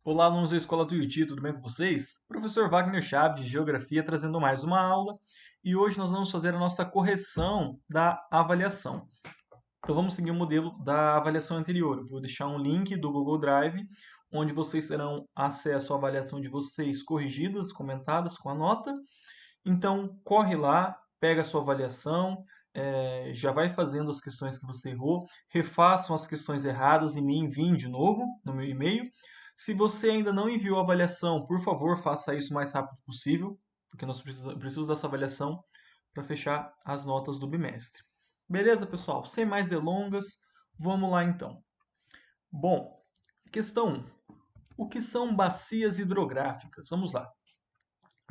Olá, alunos da Escola Tuiuti, tudo bem com vocês? Professor Wagner Chaves, de Geografia, trazendo mais uma aula. E hoje nós vamos fazer a nossa correção da avaliação. Então vamos seguir o modelo da avaliação anterior. Eu vou deixar um link do Google Drive, onde vocês terão acesso à avaliação de vocês corrigidas, comentadas com a nota. Então corre lá, pega a sua avaliação, já vai fazendo as questões que você errou, refaçam as questões erradas e me enviem de novo no meu e-mail. Se você ainda não enviou a avaliação, por favor, faça isso o mais rápido possível, porque nós precisamos dessa avaliação para fechar as notas do bimestre. Beleza, pessoal? Sem mais delongas, vamos lá então. Bom, questão 1. O que são bacias hidrográficas? Vamos lá.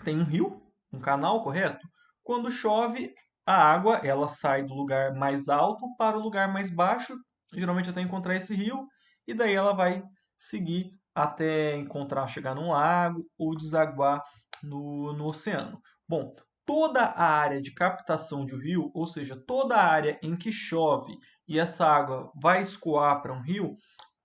Tem um rio, um canal, correto? Quando chove, a água ela sai do lugar mais alto para o lugar mais baixo, geralmente até encontrar esse rio, e daí ela vai seguir até encontrar, chegar num lago ou desaguar no oceano. Bom, toda a área de captação de um rio, ou seja, toda a área em que chove e essa água vai escoar para um rio,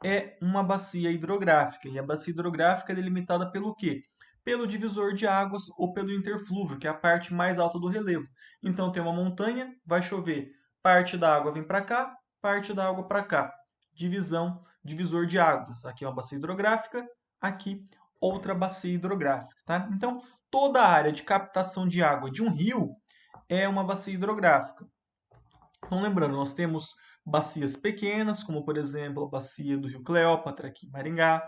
é uma bacia hidrográfica. E a bacia hidrográfica é delimitada pelo quê? Pelo divisor de águas ou pelo interflúvio, que é a parte mais alta do relevo. Então tem uma montanha, vai chover, parte da água vem para cá, parte da água para cá. Divisor de águas. Aqui é uma bacia hidrográfica, aqui outra bacia hidrográfica, tá? Então toda a área de captação de água de um rio é uma bacia hidrográfica. Então, lembrando, nós temos bacias pequenas, como por exemplo a bacia do Rio Cleópatra, aqui em Maringá.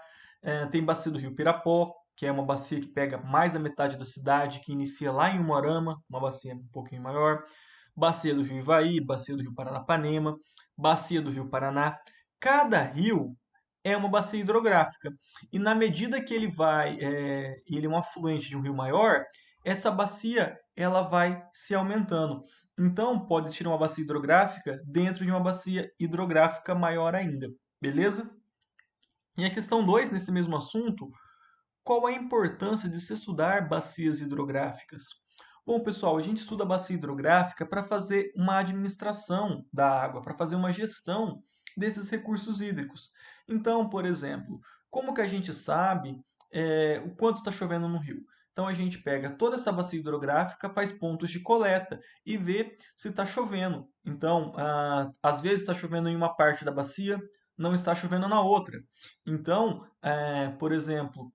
Tem bacia do Rio Pirapó, que é uma bacia que pega mais da metade da cidade, que inicia lá em Umuarama, uma bacia um pouquinho maior. Bacia do Rio Ivaí, bacia do Rio Paranapanema, bacia do Rio Paraná. Cada rio é uma bacia hidrográfica. E na medida que ele é um afluente de um rio maior, essa bacia ela vai se aumentando. Então, pode existir uma bacia hidrográfica dentro de uma bacia hidrográfica maior ainda, beleza? E a questão 2 nesse mesmo assunto, qual a importância de se estudar bacias hidrográficas? Bom, pessoal, a gente estuda a bacia hidrográfica para fazer uma administração da água, para fazer uma gestão desses recursos hídricos. Então, por exemplo, como que a gente sabe o quanto está chovendo no rio? Então, a gente pega toda essa bacia hidrográfica, faz pontos de coleta e vê se está chovendo. Então, às vezes está chovendo em uma parte da bacia, não está chovendo na outra. Então, por exemplo,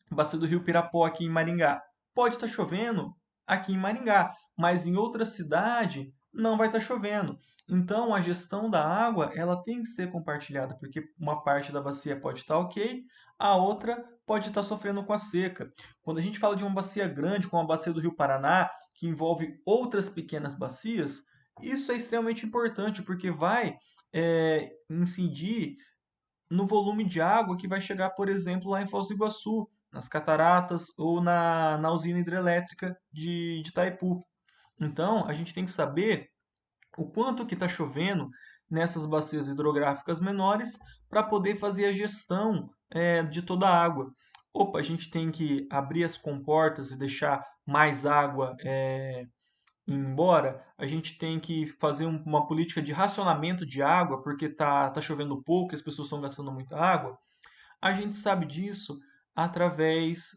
bacia do Rio Pirapó aqui em Maringá. Pode estar chovendo aqui em Maringá, mas em outra cidade não vai estar chovendo. Então a gestão da água ela tem que ser compartilhada, porque uma parte da bacia pode estar ok, a outra pode estar sofrendo com a seca. Quando a gente fala de uma bacia grande, como a bacia do Rio Paraná, que envolve outras pequenas bacias, isso é extremamente importante, porque vai incidir no volume de água que vai chegar, por exemplo, lá em Foz do Iguaçu, nas cataratas ou na usina hidrelétrica de Itaipu. Então, a gente tem que saber o quanto que está chovendo nessas bacias hidrográficas menores para poder fazer a gestão de toda a água. Opa, a gente tem que abrir as comportas e deixar mais água ir embora, a gente tem que fazer uma política de racionamento de água, porque tá chovendo pouco e as pessoas estão gastando muita água. A gente sabe disso através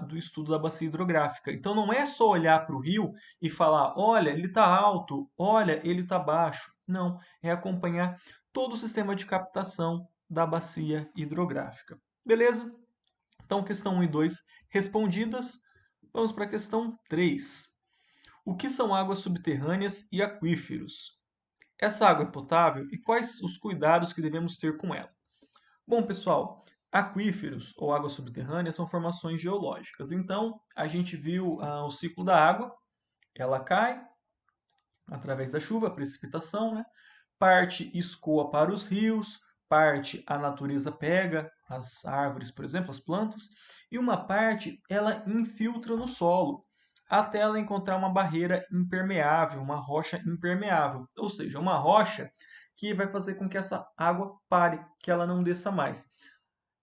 do estudo da bacia hidrográfica. Então não é só olhar para o rio e falar, olha, ele está alto, olha, ele está baixo. Não, é acompanhar todo o sistema de captação da bacia hidrográfica. Beleza? Então, questão 1 e 2 respondidas. Vamos para a questão 3. O que são águas subterrâneas e aquíferos? Essa água é potável e quais os cuidados que devemos ter com ela? Bom, pessoal, aquíferos ou águas subterrâneas são formações geológicas. Então, a gente viu o ciclo da água, ela cai através da chuva, a precipitação, né? Parte escoa para os rios, parte a natureza pega, as árvores, por exemplo, as plantas, e uma parte ela infiltra no solo, até ela encontrar uma barreira impermeável, uma rocha impermeável, ou seja, uma rocha que vai fazer com que essa água pare, que ela não desça mais.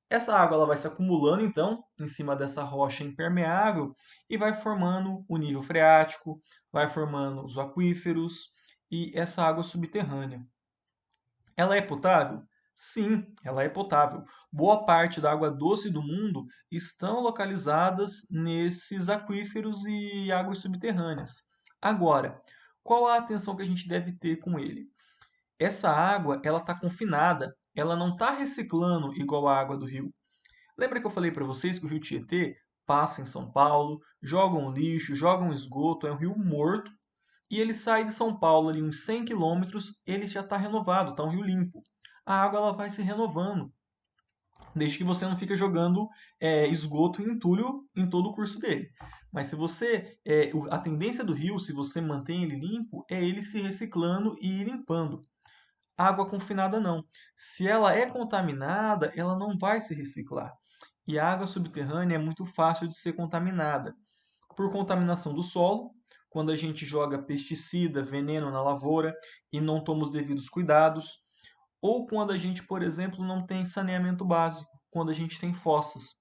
Essa água ela vai se acumulando então em cima dessa rocha impermeável e vai formando o nível freático, vai formando os aquíferos e essa água subterrânea. Ela é potável? Sim, ela é potável. Boa parte da água doce do mundo estão localizadas nesses aquíferos e águas subterrâneas. Agora, qual a atenção que a gente deve ter com ele? Essa água, ela está confinada, ela não está reciclando igual a água do rio. Lembra que eu falei para vocês que o rio Tietê passa em São Paulo, joga um lixo, joga um esgoto, é um rio morto, e ele sai de São Paulo ali uns 100 quilômetros, ele já está renovado, está um rio limpo. A água ela vai se renovando, desde que você não fica jogando esgoto e entulho em todo o curso dele. Mas se você, a tendência do rio, se você mantém ele limpo, é ele se reciclando e ir limpando. Água confinada não. Se ela é contaminada, ela não vai se reciclar. E a água subterrânea é muito fácil de ser contaminada por contaminação do solo, quando a gente joga pesticida, veneno na lavoura e não toma os devidos cuidados, ou quando a gente, por exemplo, não tem saneamento básico, quando a gente tem fossas.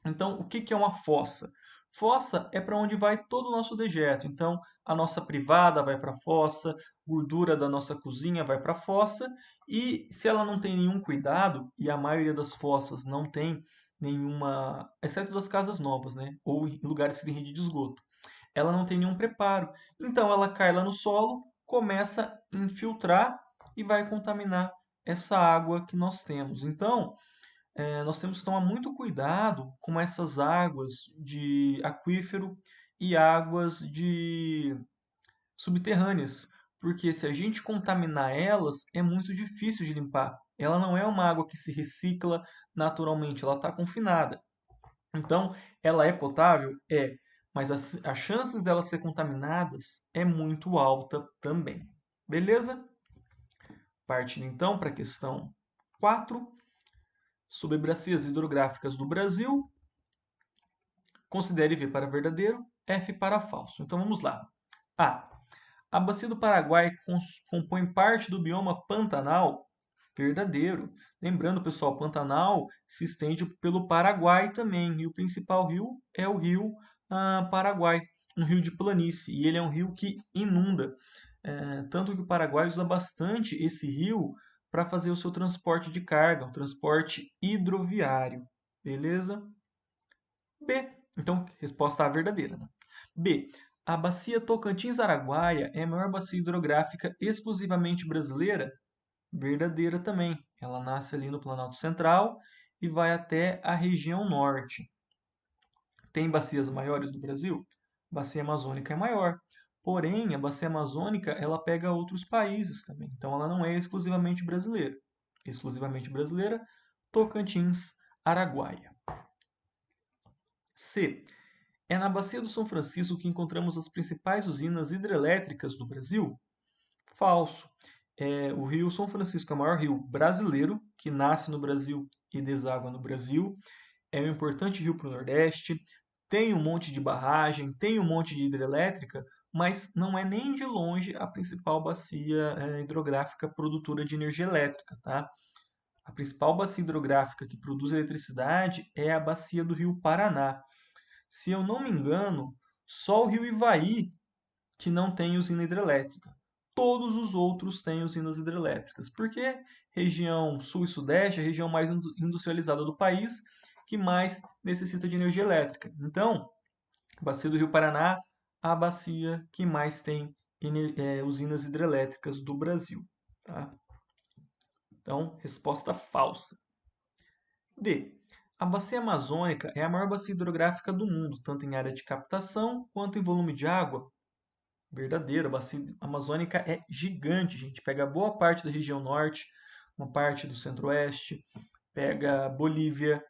Então, o que que é uma fossa? Fossa é para onde vai todo o nosso dejeto. Então, a nossa privada vai para a fossa, gordura da nossa cozinha vai para a fossa, e se ela não tem nenhum cuidado, e a maioria das fossas não tem nenhuma, exceto das casas novas, né? Ou em lugares que tem rede de esgoto, ela não tem nenhum preparo. Então, ela cai lá no solo, começa a infiltrar e vai contaminar essa água que nós temos. Então, nós temos que tomar muito cuidado com essas águas de aquífero e águas de subterrâneas, porque se a gente contaminar elas, é muito difícil de limpar. Ela não é uma água que se recicla naturalmente, ela está confinada. Então, ela é potável? É, mas as chances delas ser contaminadas é muito alta também. Beleza? Partindo então para a questão 4 sobre bacias hidrográficas do Brasil. Considere V para verdadeiro, F para falso. Então vamos lá. A. A bacia do Paraguai compõe parte do bioma Pantanal? Verdadeiro. Lembrando, pessoal, Pantanal se estende pelo Paraguai também. E o principal rio é o rio Paraguai, um rio de planície. E ele é um rio que inunda. Tanto que o Paraguai usa bastante esse rio para fazer o seu transporte de carga, o transporte hidroviário. Beleza? B. Então, resposta A verdadeira, né? B. A bacia Tocantins-Araguaia é a maior bacia hidrográfica exclusivamente brasileira? Verdadeira também. Ela nasce ali no Planalto Central e vai até a região norte. Tem bacias maiores do Brasil? Bacia Amazônica é maior. Porém, a bacia amazônica ela pega outros países também. Então, ela não é exclusivamente brasileira. Exclusivamente brasileira, Tocantins, Araguaia. C. É na Bacia do São Francisco que encontramos as principais usinas hidrelétricas do Brasil? Falso. O Rio São Francisco é o maior rio brasileiro, que nasce no Brasil e deságua no Brasil. É um importante rio para o Nordeste, tem um monte de barragem, tem um monte de hidrelétrica, mas não é nem de longe a principal bacia hidrográfica produtora de energia elétrica, tá? A principal bacia hidrográfica que produz eletricidade é a bacia do Rio Paraná. Se eu não me engano, só o Rio Ivaí que não tem usina hidrelétrica. Todos os outros têm usinas hidrelétricas, porque região sul e sudeste é a região mais industrializada do país, que mais necessita de energia elétrica. Então, a bacia do Rio Paraná, a bacia que mais tem usinas hidrelétricas do Brasil. Tá? Então, resposta falsa. D. A bacia amazônica é a maior bacia hidrográfica do mundo, tanto em área de captação quanto em volume de água. Verdadeiro, a bacia amazônica é gigante, gente. Pega boa parte da região norte, uma parte do centro-oeste, pega Bolívia,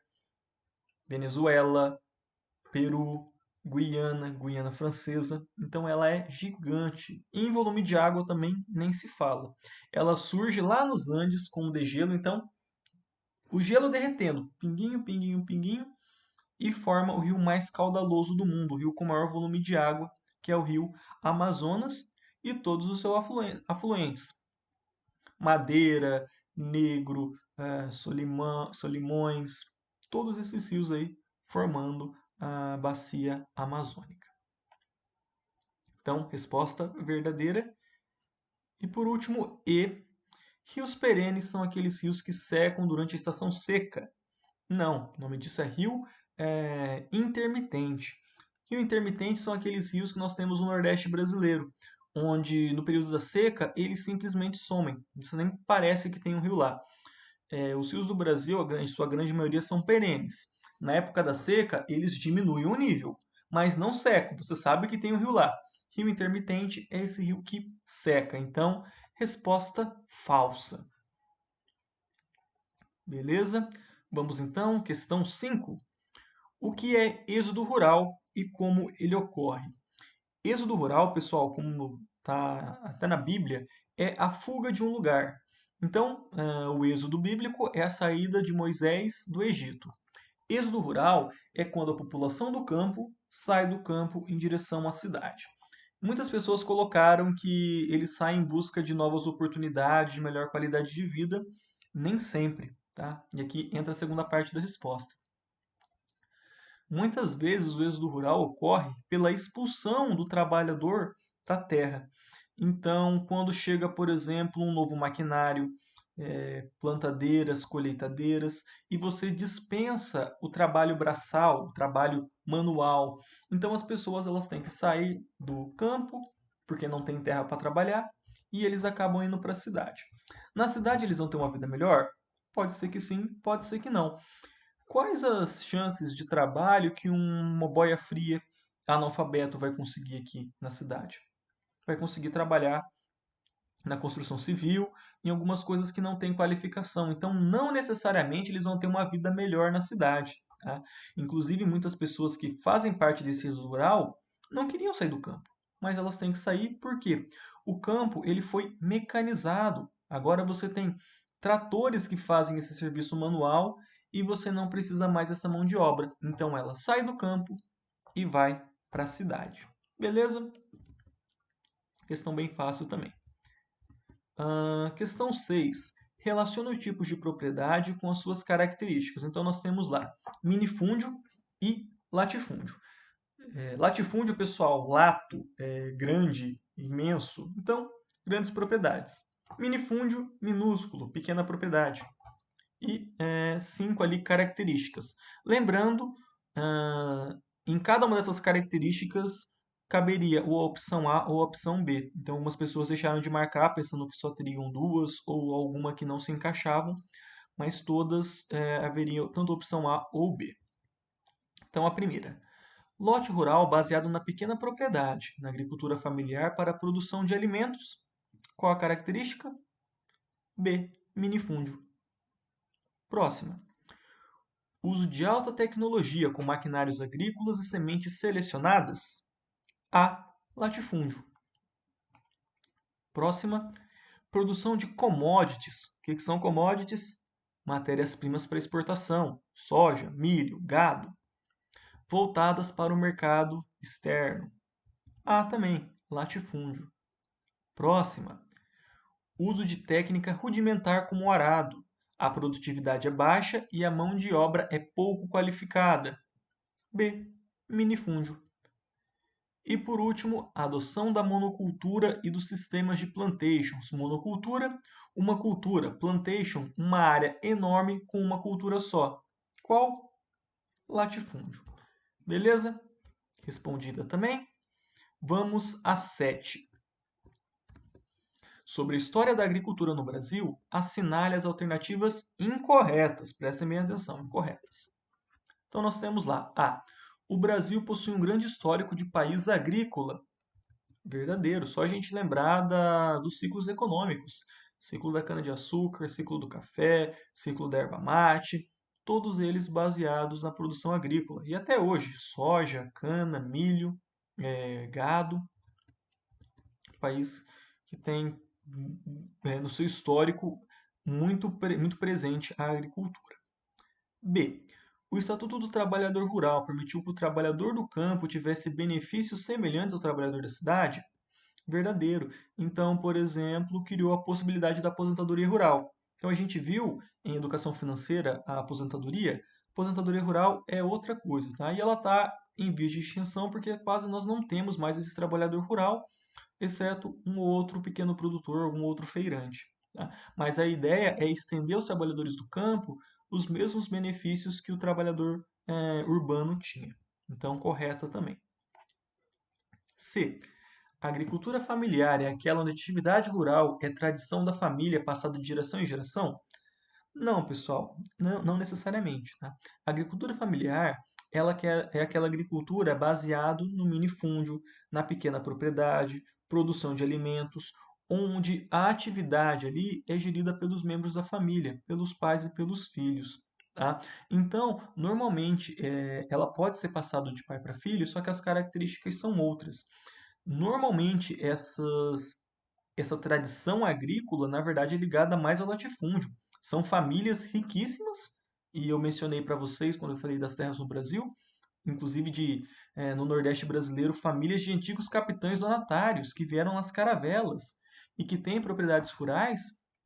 Venezuela, Peru, Guiana, Guiana Francesa. Então ela é gigante. E em volume de água também nem se fala. Ela surge lá nos Andes com o degelo, então o gelo derretendo, pinguinho, pinguinho, pinguinho, e forma o rio mais caudaloso do mundo, o rio com maior volume de água, que é o rio Amazonas e todos os seus afluentes. Madeira, Negro, Solimões, todos esses rios aí formando a bacia amazônica. Então, resposta verdadeira. E por último, E. Rios perenes são aqueles rios que secam durante a estação seca. Não, o nome disso é rio intermitente. Rio intermitente são aqueles rios que nós temos no Nordeste brasileiro, onde no período da seca eles simplesmente somem. Você nem parece que tem um rio lá. Os rios do Brasil, em sua grande maioria, são perenes. Na época da seca, eles diminuem o nível, mas não secam. Você sabe que tem um rio lá. Rio intermitente é esse rio que seca. Então, resposta falsa. Beleza? Vamos então, questão 5. O que é êxodo rural e como ele ocorre? Êxodo rural, pessoal, como está até na Bíblia, é a fuga de um lugar. Então, o êxodo bíblico é a saída de Moisés do Egito. Êxodo rural é quando a população do campo sai do campo em direção à cidade. Muitas pessoas colocaram que eles saem em busca de novas oportunidades, de melhor qualidade de vida. Nem sempre, tá? E aqui entra a segunda parte da resposta. Muitas vezes o êxodo rural ocorre pela expulsão do trabalhador da terra. Então, quando chega, por exemplo, um novo maquinário, plantadeiras, colheitadeiras, e você dispensa o trabalho braçal, o trabalho manual. Então, as pessoas elas têm que sair do campo, porque não tem terra para trabalhar, e eles acabam indo para a cidade. Na cidade eles vão ter uma vida melhor? Pode ser que sim, pode ser que não. Quais as chances de trabalho que uma boia fria analfabeto vai conseguir aqui na cidade? Vai conseguir trabalhar na construção civil, em algumas coisas que não têm qualificação. Então, não necessariamente eles vão ter uma vida melhor na cidade. Tá? Inclusive, muitas pessoas que fazem parte desse êxodo rural não queriam sair do campo, mas elas têm que sair porque o campo ele foi mecanizado. Agora você tem tratores que fazem esse serviço manual e você não precisa mais dessa mão de obra. Então, ela sai do campo e vai para a cidade. Beleza? Questão bem fácil também. Questão 6. Relaciona os tipos de propriedade com as suas características. Então, nós temos lá minifúndio e latifúndio. Latifúndio, pessoal, lato, grande, imenso. Então, grandes propriedades. Minifúndio, minúsculo, pequena propriedade. E 5 ali características. Lembrando, em cada uma dessas características caberia ou a opção A ou a opção B. Então, algumas pessoas deixaram de marcar pensando que só teriam duas ou alguma que não se encaixavam, mas todas haveriam tanto a opção A ou B. Então, a primeira. Lote rural baseado na pequena propriedade, na agricultura familiar para a produção de alimentos. Qual a característica? B. Minifúndio. Próxima. Uso de alta tecnologia com maquinários agrícolas e sementes selecionadas. A. Latifúndio. Próxima. Produção de commodities. O que são commodities? Matérias-primas para exportação. Soja, milho, gado. Voltadas para o mercado externo. A também. Latifúndio. Próxima. Uso de técnica rudimentar como arado. A produtividade é baixa e a mão de obra é pouco qualificada. B. Minifúndio. E por último, a adoção da monocultura e dos sistemas de plantations. Monocultura, uma cultura. Plantation, uma área enorme com uma cultura só. Qual? Latifúndio. Beleza? Respondida também. Vamos a 7. Sobre a história da agricultura no Brasil, assinale as alternativas incorretas. Prestem bem atenção, incorretas. Então nós temos lá A. O Brasil possui um grande histórico de país agrícola. Verdadeiro, só a gente lembrar dos ciclos econômicos. Ciclo da cana-de-açúcar, ciclo do café, ciclo da erva mate, todos eles baseados na produção agrícola. E até hoje, soja, cana, milho, gado. País que tem no seu histórico muito presente a agricultura. B. O Estatuto do Trabalhador Rural permitiu que o trabalhador do campo tivesse benefícios semelhantes ao trabalhador da cidade? Verdadeiro. Então, por exemplo, criou a possibilidade da aposentadoria rural. Então, a gente viu em educação financeira a aposentadoria. Aposentadoria rural é outra coisa, tá? E ela está em vias de extinção porque quase nós não temos mais esse trabalhador rural, exceto um ou outro pequeno produtor, algum outro feirante. tá? Mas a ideia é estender aos trabalhadores do campo os mesmos benefícios que o trabalhador urbano tinha. Então, correta também. C. A agricultura familiar é aquela onde a atividade rural é tradição da família passada de geração em geração? Não, pessoal, não necessariamente, tá? A agricultura familiar, é aquela agricultura baseado no minifúndio, na pequena propriedade, produção de alimentos, onde a atividade ali é gerida pelos membros da família, pelos pais e pelos filhos, tá? Então, normalmente, ela pode ser passada de pai para filho, só que as características são outras. Normalmente, essa tradição agrícola, na verdade, é ligada mais ao latifúndio. São famílias riquíssimas, e eu mencionei para vocês quando eu falei das terras no Brasil, inclusive no Nordeste brasileiro, famílias de antigos capitães donatários que vieram nas caravelas e que têm propriedades rurais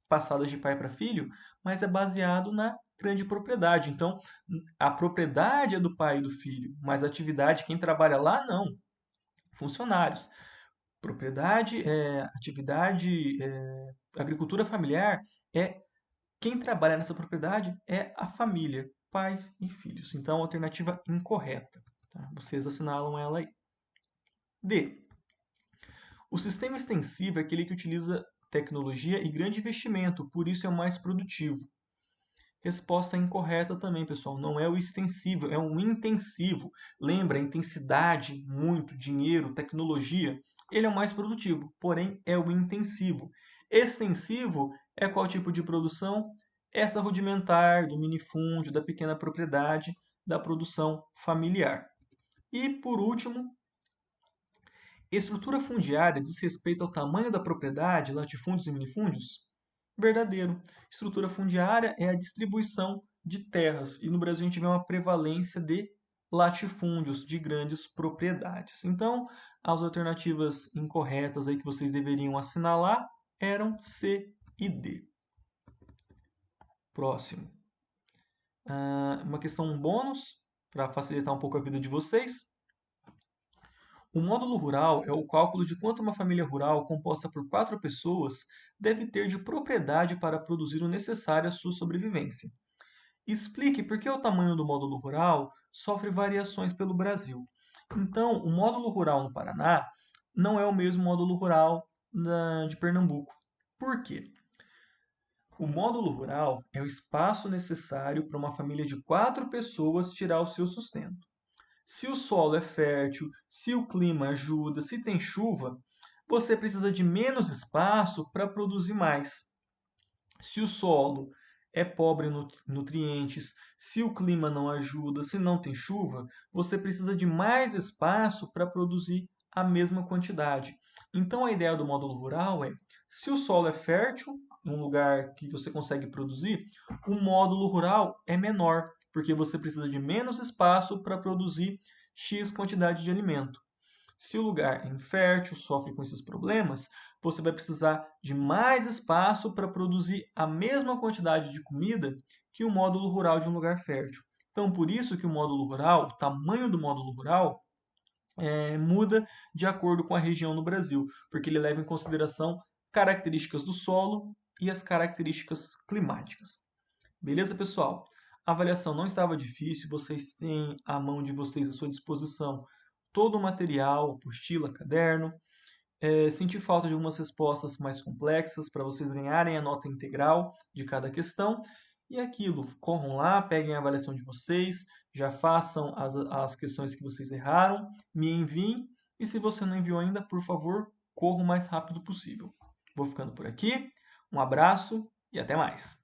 passadas de pai para filho, mas é baseado na grande propriedade. Então, a propriedade é do pai e do filho, mas a atividade, quem trabalha lá, não. Funcionários. Agricultura familiar é quem trabalha nessa propriedade é a família, pais e filhos. Então, alternativa incorreta. Tá? Vocês assinalam ela aí. D. O sistema extensivo é aquele que utiliza tecnologia e grande investimento, por isso é o mais produtivo. Resposta incorreta também, pessoal. Não é o extensivo, é um intensivo. Lembra, intensidade, muito, dinheiro, tecnologia. Ele é o mais produtivo, porém é o intensivo. Extensivo é qual tipo de produção? Essa rudimentar, do minifúndio, da pequena propriedade, da produção familiar. E, por último, estrutura fundiária diz respeito ao tamanho da propriedade, latifúndios e minifúndios? Verdadeiro. Estrutura fundiária é a distribuição de terras. E no Brasil a gente vê uma prevalência de latifúndios, de grandes propriedades. Então, as alternativas incorretas aí que vocês deveriam assinalar eram C e D. Próximo. Uma questão bônus, para facilitar um pouco a vida de vocês. O módulo rural é o cálculo de quanto uma família rural, composta por 4 pessoas, deve ter de propriedade para produzir o necessário à sua sobrevivência. Explique por que o tamanho do módulo rural sofre variações pelo Brasil. Então, o módulo rural no Paraná não é o mesmo módulo rural de Pernambuco. Por quê? O módulo rural é o espaço necessário para uma família de 4 pessoas tirar o seu sustento. Se o solo é fértil, se o clima ajuda, se tem chuva, você precisa de menos espaço para produzir mais. Se o solo é pobre em nutrientes, se o clima não ajuda, se não tem chuva, você precisa de mais espaço para produzir a mesma quantidade. Então a ideia do módulo rural é: se o solo é fértil, num lugar que você consegue produzir, o módulo rural é menor, porque você precisa de menos espaço para produzir X quantidade de alimento. Se o lugar é infértil, sofre com esses problemas, você vai precisar de mais espaço para produzir a mesma quantidade de comida que o módulo rural de um lugar fértil. Então, por isso que o módulo rural, o tamanho do módulo rural, muda de acordo com a região no Brasil, porque ele leva em consideração características do solo e as características climáticas. Beleza, pessoal? A avaliação não estava difícil, vocês têm à mão de vocês à sua disposição todo o material, apostila, caderno. Senti falta de algumas respostas mais complexas para vocês ganharem a nota integral de cada questão. E aquilo, corram lá, peguem a avaliação de vocês, já façam as questões que vocês erraram, me enviem. E se você não enviou ainda, por favor, corra o mais rápido possível. Vou ficando por aqui. Um abraço e até mais.